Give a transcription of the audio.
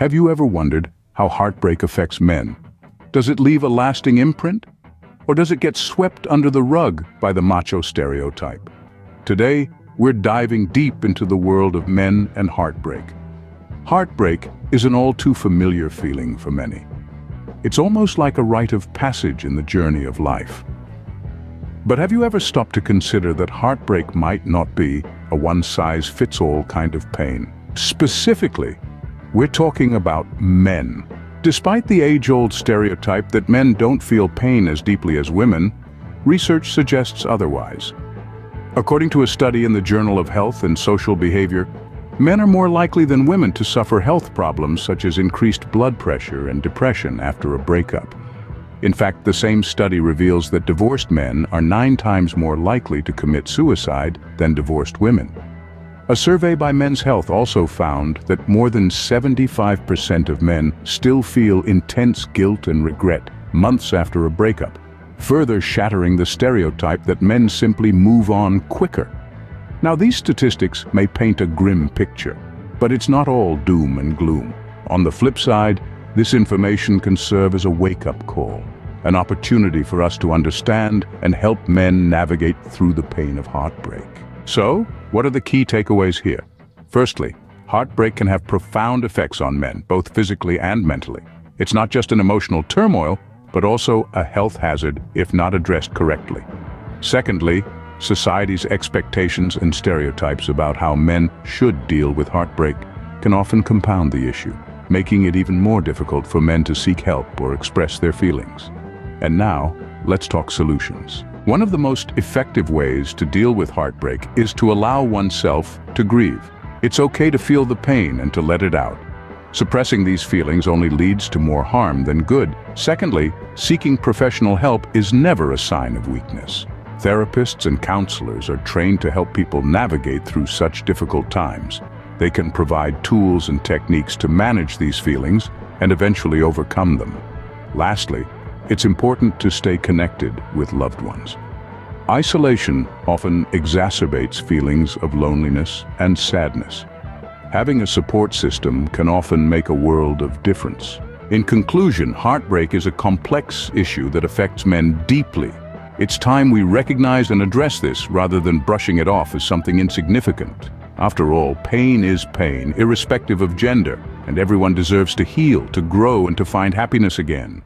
Have you ever wondered how heartbreak affects men? Does it leave a lasting imprint? Or does it get swept under the rug by the macho stereotype? Today, we're diving deep into the world of men and heartbreak. Heartbreak is an all too familiar feeling for many. It's almost like a rite of passage in the journey of life. But have you ever stopped to consider that heartbreak might not be a one-size-fits-all kind of pain? Specifically, we're talking about men. Despite the age-old stereotype that men don't feel pain as deeply as women, research suggests otherwise. According to a study in the Journal of Health and Social Behavior, men are more likely than women to suffer health problems such as increased blood pressure and depression after a breakup. In fact, the same study reveals that divorced men are 9 times more likely to commit suicide than divorced women. A survey by Men's Health also found that more than 75% of men still feel intense guilt and regret months after a breakup, further shattering the stereotype that men simply move on quicker. Now, these statistics may paint a grim picture, but it's not all doom and gloom. On the flip side, this information can serve as a wake-up call, an opportunity for us to understand and help men navigate through the pain of heartbreak. So, what are the key takeaways here? Firstly, heartbreak can have profound effects on men, both physically and mentally. It's not just an emotional turmoil, but also a health hazard if not addressed correctly. Secondly, society's expectations and stereotypes about how men should deal with heartbreak can often compound the issue, making it even more difficult for men to seek help or express their feelings. And now, let's talk solutions. One of the most effective ways to deal with heartbreak is to allow oneself to grieve. It's okay to feel the pain and to let it out. Suppressing these feelings only leads to more harm than good. Secondly, seeking professional help is never a sign of weakness. Therapists and counselors are trained to help people navigate through such difficult times. They can provide tools and techniques to manage these feelings and eventually overcome them. Lastly, it's important to stay connected with loved ones. Isolation often exacerbates feelings of loneliness and sadness. Having a support system can often make a world of difference. In conclusion, heartbreak is a complex issue that affects men deeply. It's time we recognize and address this rather than brushing it off as something insignificant. After all, pain is pain, irrespective of gender, and everyone deserves to heal, to grow, and to find happiness again.